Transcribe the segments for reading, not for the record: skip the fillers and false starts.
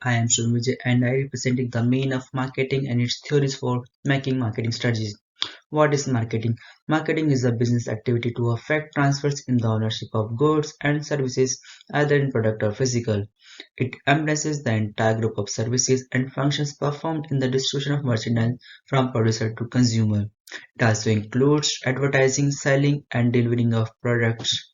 I am Vijay and I representing the main of marketing and its theories for making marketing strategies. What is marketing? Marketing is a business activity to affect transfers in the ownership of goods and services, either in product or physical. It embraces the entire group of services and functions performed in the distribution of merchandise from producer to consumer. It also includes advertising, selling, and delivering of products.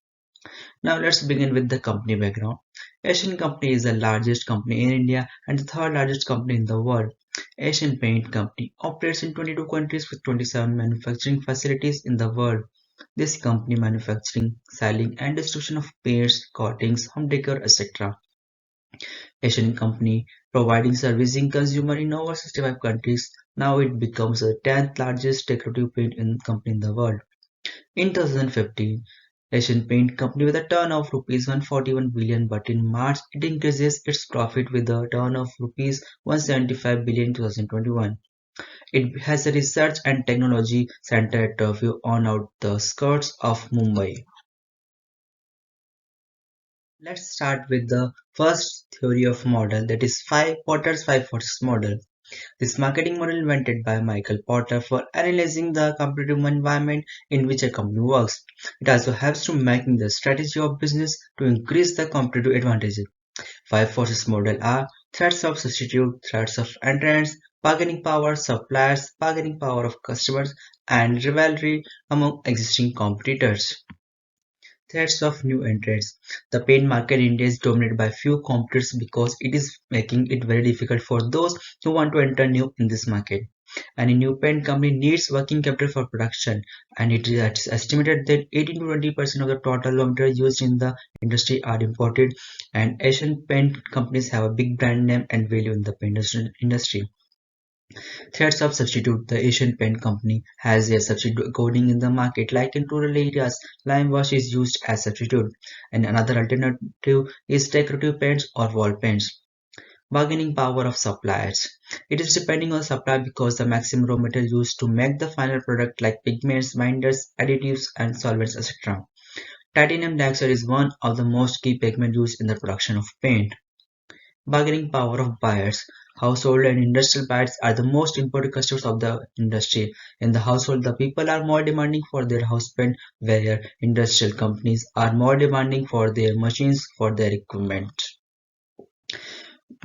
Now let's begin with the company background. Asian Company is the largest company in India and the third largest company in the world. Asian Paint Company operates in 22 countries with 27 manufacturing facilities in the world. This company manufacturing, selling and distribution of paints, coatings, home decor, etc. Asian Company providing servicing consumer in over 65 countries. Now it becomes the 10th largest decorative paint company in the world. In 2015, Asian Paint Company with a turn of rupees 141 billion, but in March it increases its profit with a turn of rupees 175 billion in 2021. It has a research and technology center at a few on out the skirts of Mumbai. Let's start with the first theory of model, that is 5 forces model. This marketing model invented by Michael Porter for analyzing the competitive environment in which a company works. It also helps to making the strategy of business to increase the competitive advantages. 5 forces model are threats of substitute, threats of entrants, bargaining power, suppliers, bargaining power of customers, and rivalry among existing competitors. Threats of new entrants. The paint market in India is dominated by few competitors because it is making it very difficult for those who want to enter new in this market. Any new paint company needs working capital for production, and it is estimated that 18 to 20% of the total raw material used in the industry are imported. And Asian paint companies have a big brand name and value in the paint industry. Threats of substitute. The Asian Paint Company has a substitute coding in the market, like in rural areas, lime wash is used as substitute, and another alternative is decorative paints or wall paints. Bargaining power of suppliers. It is depending on supply because the maximum raw material used to make the final product like pigments, binders, additives, and solvents, etc. Titanium dioxide is one of the most key pigment used in the production of paint. Bargaining power of buyers. Household and industrial buyers are the most important customers of the industry. In the household, the people are more demanding for their house paint, where industrial companies are more demanding for their machines, for their equipment.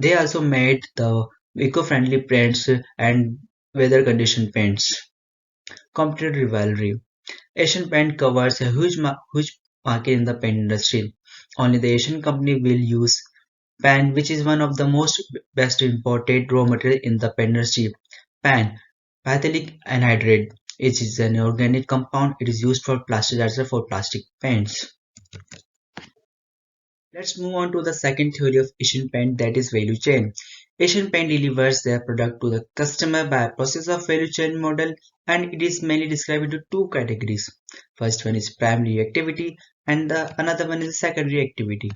They also made the eco-friendly paints and weather-conditioned paints. Competitive rivalry. Asian Paint covers a huge market in the paint industry. Only the Asian company will use pan, which is one of the most best imported raw material in the pen industry. Pan, pathylic anhydride, it is an organic compound. It is used for plasticizer for plastic paints. Let's move on to the second theory of Asian Paint, that is value chain. Asian Paint delivers their product to the customer by a process of value chain model, and it is mainly described into two categories. First one is primary activity and the another one is secondary activity.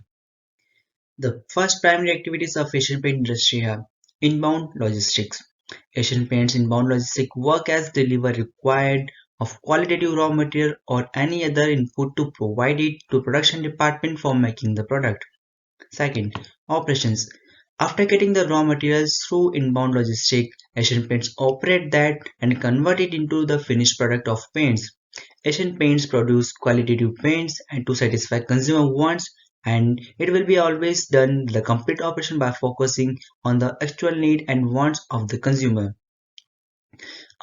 The first primary activities of Asian paint industry are inbound logistics. Asian Paints inbound logistics work as deliver required of qualitative raw material or any other input to provide it to production department for making the product. Second, operations. After getting the raw materials through inbound logistics, Asian Paints operate that and convert it into the finished product of paints. Asian Paints produce qualitative paints and to satisfy consumer wants, and it will be always done the complete operation by focusing on the actual need and wants of the consumer.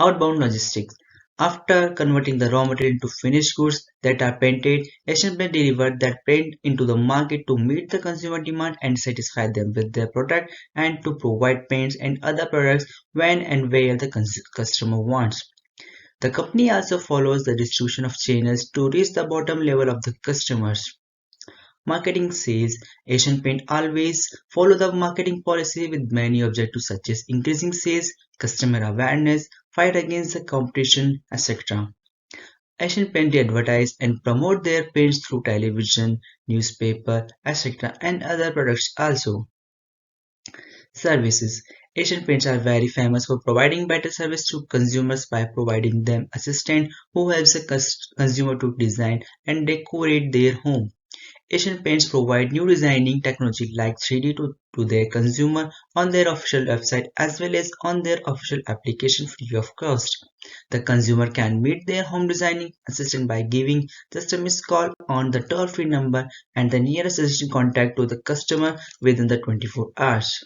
Outbound logistics. After converting the raw material into finished goods that are painted, Asian Paint deliver that paint into the market to meet the consumer demand and satisfy them with their product and to provide paints and other products when and where the customer wants. The company also follows the distribution of channels to reach the bottom level of the customers. Marketing says Asian Paint always follow the marketing policy with many objectives such as increasing sales, customer awareness, fight against the competition, etc. Asian Paint advertise and promote their paints through television, newspaper, etc. and other products also. Services. Asian Paints are very famous for providing better service to consumers by providing them assistant who helps a consumer to design and decorate their home. Asian Paints provide new designing technology like 3D to their consumer on their official website as well as on their official application free of cost. The consumer can meet their home designing assistant by giving just a missed call on the toll-free number and the nearest assistant contact to the customer within the 24 hours.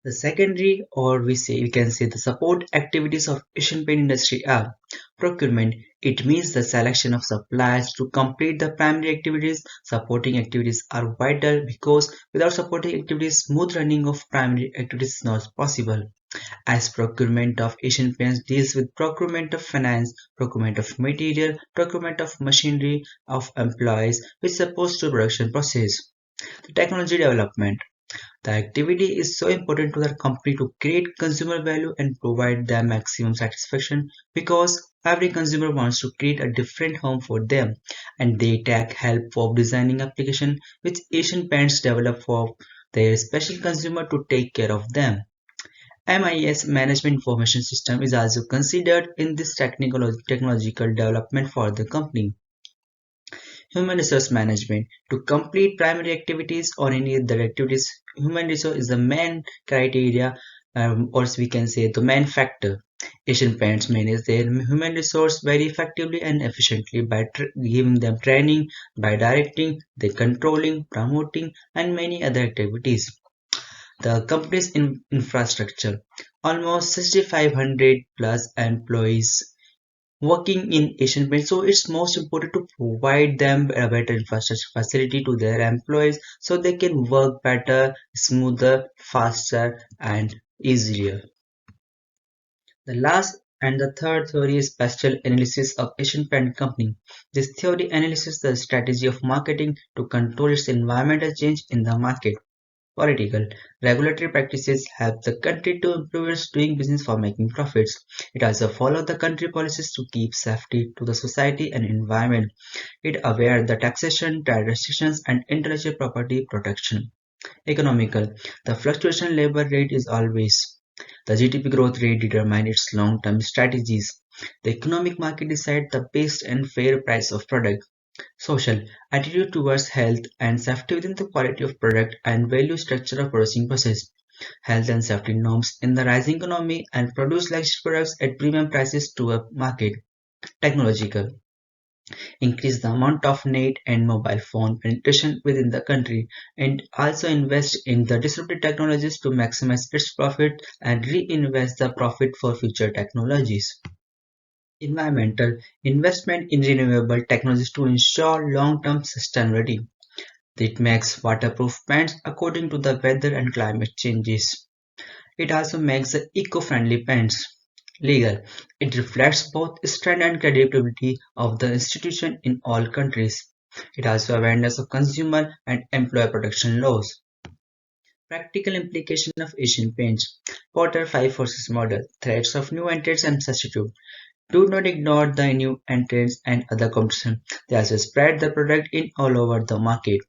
The secondary, or we can say the support activities of Asian paint industry are procurement. It means the selection of suppliers to complete the primary activities. Supporting activities are vital because without supporting activities, smooth running of primary activities is not possible. As procurement of Asian paints deals with procurement of finance, procurement of material, procurement of machinery, of employees, which supports the production process. The technology development. The activity is so important to the company to create consumer value and provide them maximum satisfaction because every consumer wants to create a different home for them and they take help for designing application which Asian paints develop for their special consumer to take care of them. MIS Management Information System is also considered in this technological development for the company. Human resource management. To complete primary activities or any other activities, human resource is the main criteria, or we can say the main factor. Asian parents manage their human resource very effectively and efficiently by giving them training, by directing, the controlling, promoting, and many other activities. The company's infrastructure. Almost 6,500 plus employees working in Asian Paints. So it's most important to provide them a better infrastructure facility to their employees so they can work better, smoother, faster, and easier. The last and the third theory is spatial analysis of Asian Paint Company. This theory analyzes the strategy of marketing to control its environmental change in the market. Political. Regulatory practices help the country to improve its doing business for making profits. It also follows the country policies to keep safety to the society and environment. It aware the taxation, trade restrictions, and intellectual property protection. Economical. The fluctuation labor rate is always. The GDP growth rate determines its long-term strategies. The economic market decides the best and fair price of product. Social attitude towards health and safety within the quality of product and value structure of producing process. Health and safety norms in the rising economy and produce luxury products at premium prices to a market. Technological increase the amount of net and mobile phone penetration within the country and also invest in the disruptive technologies to maximize its profit and reinvest the profit for future technologies. Environmental investment in renewable technologies to ensure long-term sustainability. It makes waterproof paints according to the weather and climate changes. It also makes the eco-friendly paints. Legal. It reflects both strength and credibility of the institution in all countries. It also awareness of consumer and employer protection laws. Practical implication of Asian paints. Potter 5 forces model. Threats of new entrants and substitute. Do not ignore the new entrants and other competition. They also spread the product in all over the market.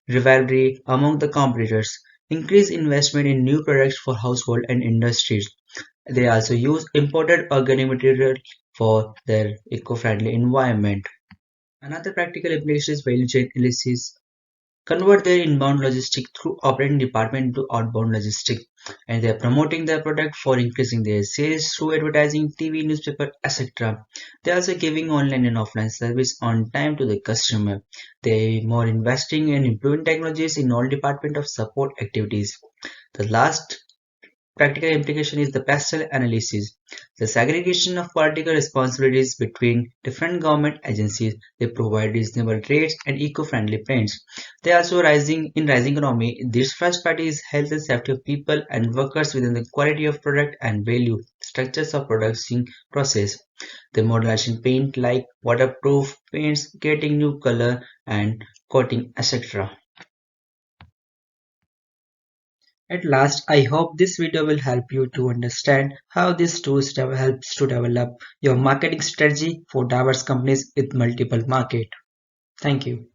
Rivalry among the competitors. Increase investment in new products for household and industries. They also use imported organic material for their eco-friendly environment. Another practical application is value chain analysis. Convert their inbound logistics through operating department into outbound logistics, and they are promoting their product for increasing their sales through advertising, TV, newspaper, etc. They are also giving online and offline service on time to the customer. They are more investing in improving technologies in all department of support activities. The last practical implication is the pastel analysis, the segregation of political responsibilities between different government agencies. They provide reasonable rates and eco-friendly paints. They also rising economy. This first party is health and safety of people and workers within the quality of product and value structures of production process. The modernization paint like waterproof paints, getting new color and coating, etc. At last, I hope this video will help you to understand how this tools helps to develop your marketing strategy for diverse companies with multiple market. Thank you.